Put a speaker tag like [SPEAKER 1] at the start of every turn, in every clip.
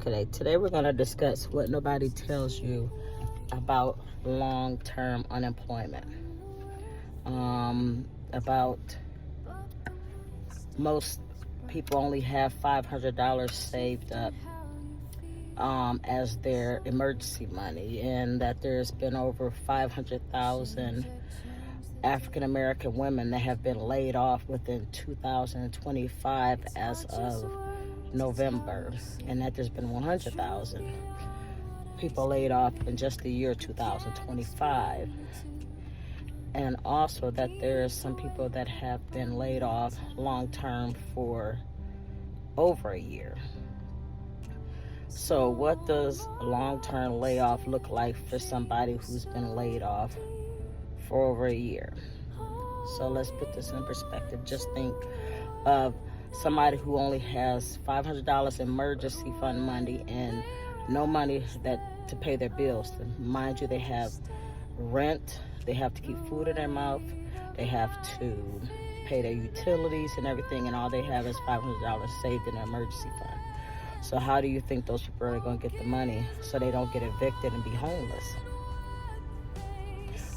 [SPEAKER 1] Okay, today we're going to discuss what nobody tells you about long-term unemployment. About most people only have $500 saved up as their emergency money, and that there's been over 500,000 African American women that have been laid off within 2025 as of November, and that there's been 100,000 people laid off in just the year 2025. And also that there's some people that have been laid off long term for over a year. So what does a long-term layoff look like for somebody who's been laid off for over a year? So let's put this in perspective. Just think of somebody who only has $500 emergency fund money and no money to pay their bills. Mind you, they have rent, they have to keep food in their mouth, they have to pay their utilities and everything, and all they have is $500 saved in their emergency fund. So how do you think those people are going to get the money so they don't get evicted and be homeless?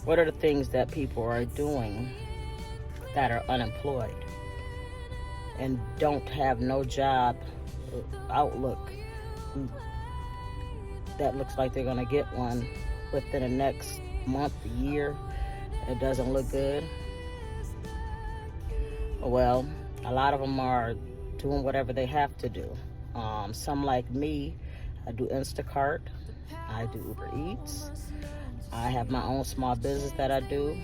[SPEAKER 1] What are the things that people are doing that are unemployed and don't have no job outlook that looks like they're going to get one within the next month, year? It doesn't look good. Well, a lot of them are doing whatever they have to do. Some, like me, I do Instacart, I do Uber Eats, I have my own small business that I do,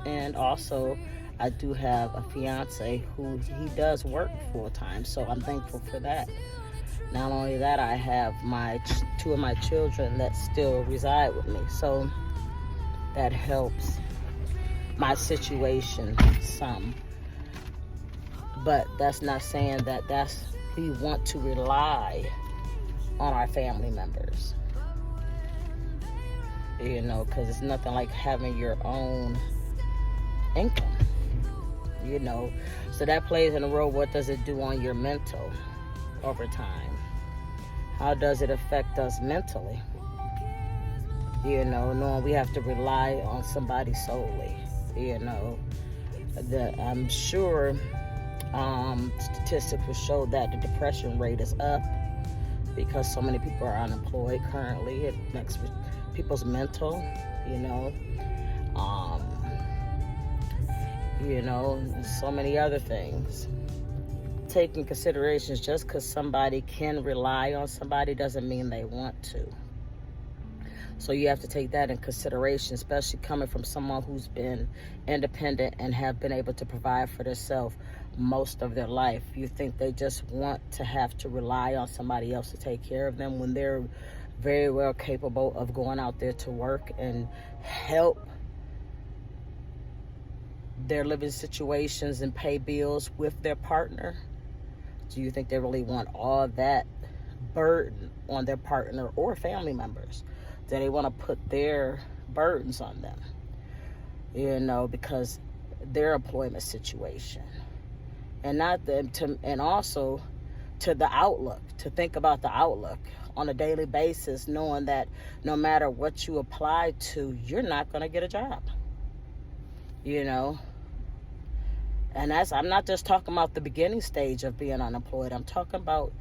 [SPEAKER 1] and also I do have a fiance who he does work full time, so I'm thankful for that. Not only that, I have two of my children that still reside with me, so that helps my situation some. But that's not saying that we want to rely on our family members, because it's nothing like having your own income, so that plays in a role. What does it do on your mental over time? How does it affect us mentally, knowing we have to rely on somebody solely? I'm sure statistics will show that the depression rate is up because so many people are unemployed currently. It makes people's mental, and so many other things. Taking considerations, just because somebody can rely on somebody doesn't mean they want to. So you have to take that in consideration, especially coming from someone who's been independent and have been able to provide for themselves most of their life. You think they just want to have to rely on somebody else to take care of them when they're very well capable of going out there to work and help their living situations and pay bills with their partner? Do you think they really want all that burden on their partner or family members? Do they want to put their burdens on them, because their employment situation, and also to the outlook, to think about the outlook on a daily basis, knowing that no matter what you apply to, you're not going to get a job, and I'm not just talking about the beginning stage of being unemployed. I'm talking about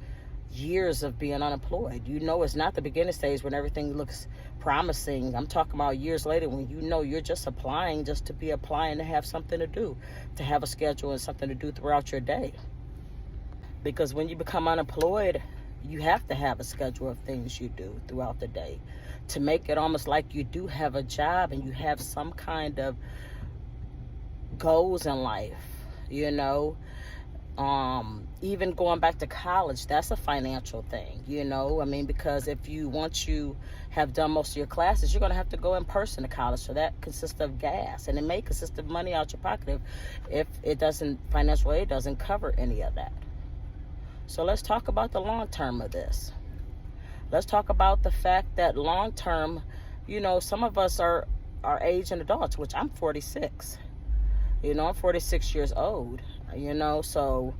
[SPEAKER 1] years of being unemployed. It's not the beginning stage when everything looks promising. I'm talking about years later when you're just applying just to be applying, to have something to do, to have a schedule and something to do throughout your day. Because when you become unemployed, you have to have a schedule of things you do throughout the day to make it almost like you do have a job and you have some kind of goals in life, even going back to college, that's a financial thing, because once you have done most of your classes, you're going to have to go in person to college. So that consists of gas, and it may consist of money out your pocket if it doesn't, financial aid doesn't cover any of that. So let's talk about the long term of this. Let's talk about the fact that long term, some of us are aged adults, which I'm 46. I'm 46 years old, so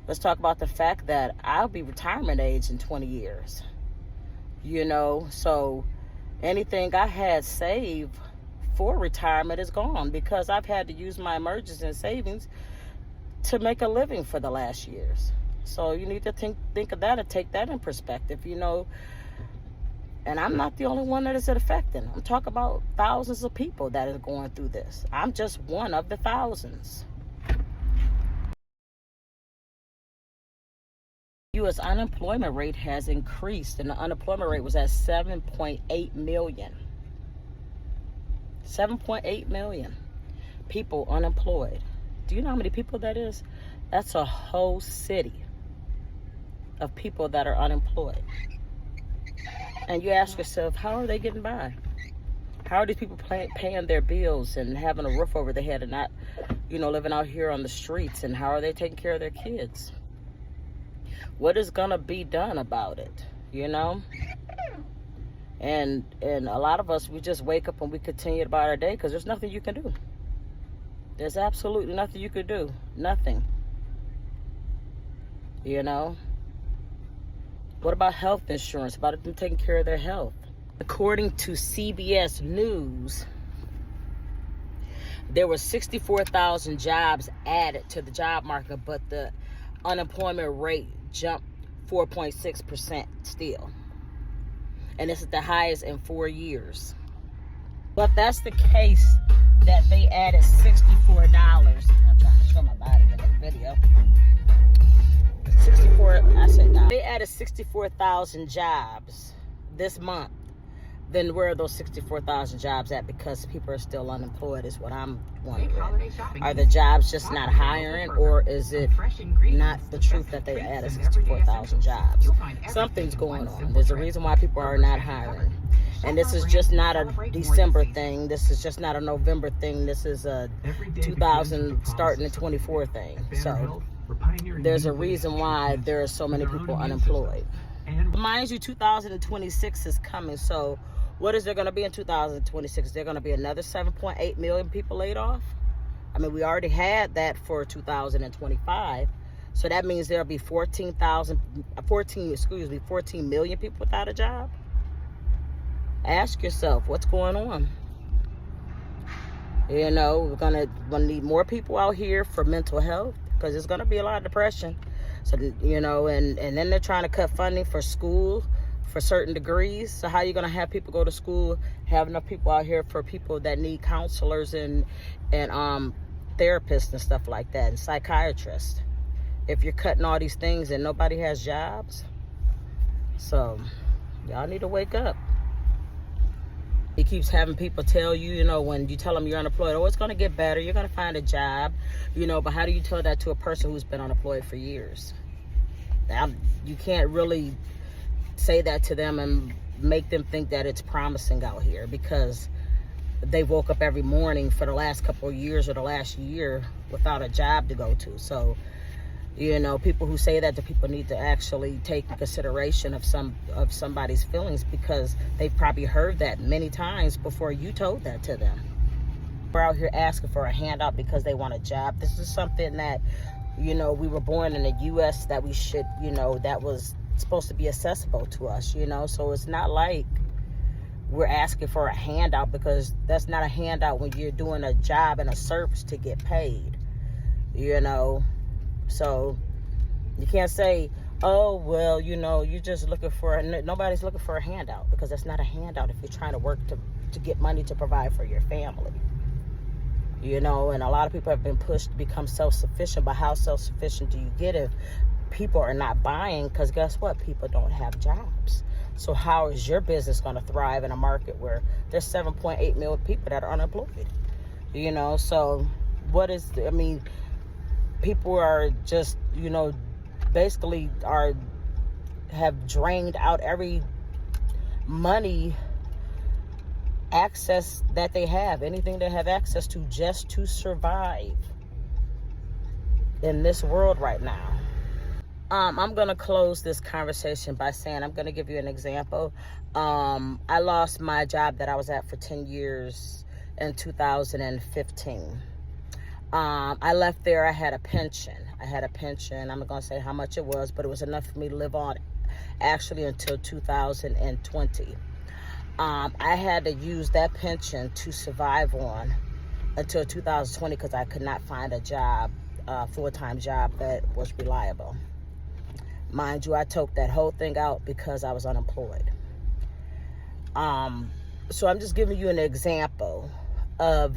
[SPEAKER 1] Let's talk about the fact that I'll be retirement age in 20 years. So anything I had saved for retirement is gone because I've had to use my emergency and savings to make a living for the last years. So you need to think of that and take that in perspective, And I'm not the only one that is affecting. I'm talking about thousands of people that are going through this. I'm just one of the thousands. U.S. unemployment rate has increased, and the unemployment rate was at 7.8 million. 7.8 million people unemployed. Do you know how many people that is? That's a whole city of people that are unemployed. And you ask yourself, how are they getting by? How are these people paying their bills and having a roof over their head and not, living out here on the streets? And how are they taking care of their kids? What is going to be done about it, And a lot of us, we just wake up and we continue about our day because there's nothing you can do. There's absolutely nothing you could do. Nothing. What about health insurance? About them taking care of their health? According to CBS News, there were 64,000 jobs added to the job market, but the unemployment rate jumped 4.6% still. And this is the highest in 4 years. But that's the case that they added $64. I'm trying to show my body in the video. They added 64,000 jobs this month. Then where are those 64,000 jobs at? Because people are still unemployed is what I'm wondering. Are the jobs just not hiring, or is it not the truth that they added 64,000 jobs? Something's going on. There's a reason why people are not hiring. And this is just not a December thing. This is just not a November thing. This is a 2000 starting to 24 thing. So there's a reason why there are so many people unemployed. Mind you, 2026 is coming. So what is there going to be in 2026? Is there going to be another 7.8 million people laid off? I mean, we already had that for 2025. So that means there'll be 14 million people without a job. Ask yourself, what's going on? We're gonna need more people out here for mental health because there's gonna be a lot of depression. So, and then they're trying to cut funding for school for certain degrees. So how are you going to have people go to school, have enough people out here for people that need counselors and therapists and stuff like that, and psychiatrists, if you're cutting all these things and nobody has jobs? So y'all need to wake up. He keeps having people tell you, when you tell them you're unemployed, oh, it's going to get better, you're going to find a job, but how do you tell that to a person who's been unemployed for years? You can't really say that to them and make them think that it's promising out here because they woke up every morning for the last couple of years or the last year without a job to go to. So, people who say that to people need to actually take consideration of somebody's feelings because they've probably heard that many times before you told that to them. We're out here asking for a handout because they want a job. This is something that, we were born in the U.S. that we should, that was supposed to be accessible to us, So it's not like we're asking for a handout because that's not a handout when you're doing a job and a service to get paid, So you can't say, oh, well, you're just looking for, nobody's looking for a handout because that's not a handout if you're trying to work to get money to provide for your family. And a lot of people have been pushed to become self-sufficient, but how self-sufficient do you get if people are not buying? Because guess what? People don't have jobs. So how is your business going to thrive in a market where there's 7.8 million people that are unemployed? So people are just, basically have drained out every money access that they have, anything they have access to just to survive in this world right now. I'm going to close this conversation by saying, I'm going to give you an example. I lost my job that I was at for 10 years in 2015. I left there. I had a pension. I'm not going to say how much it was, but it was enough for me to live on actually until 2020. I had to use that pension to survive on until 2020 because I could not find a job, full-time job that was reliable. Mind you, I took that whole thing out because I was unemployed. So I'm just giving you an example of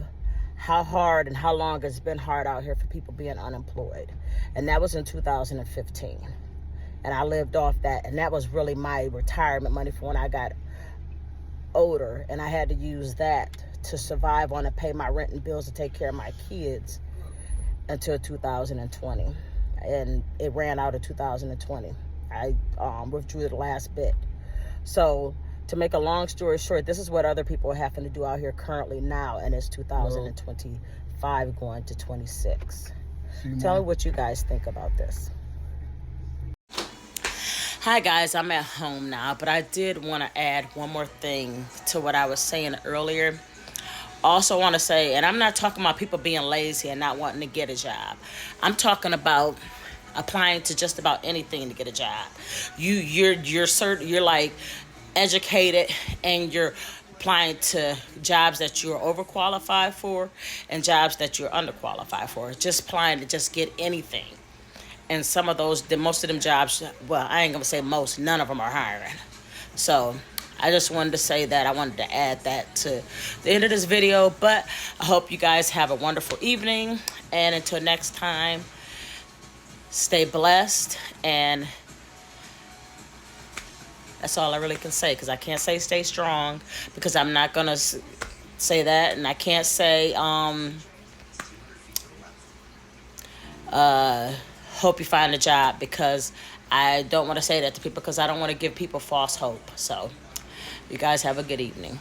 [SPEAKER 1] how hard and how long it's been hard out here for people being unemployed. And that was in 2015. And I lived off that. And that was really my retirement money for when I got older. And I had to use that to survive on and pay my rent and bills to take care of my kids until 2020. And it ran out of 2020. I withdrew the last bit. So to make a long story short, this is what other people are having to do out here currently now, and it's 2025 going to 26. Tell me what you guys think about this. Hi guys, I'm at home now, but I did want to add one more thing to what I was saying earlier. Also want to say, and I'm not talking about people being lazy and not wanting to get a job. I'm talking about applying to just about anything to get a job. You're like educated and you're applying to jobs that you're overqualified for and jobs that you're underqualified for. Just applying to just get anything. And some of those, most of them jobs, well, I ain't gonna say most, none of them are hiring. So I just wanted to say that. I wanted to add that to the end of this video. But I hope you guys have a wonderful evening. And until next time, stay blessed. And that's all I really can say, because I can't say stay strong, because I'm not going to say that. And I can't say hope you find a job, because I don't want to say that to people, because I don't want to give people false hope. So you guys have a good evening.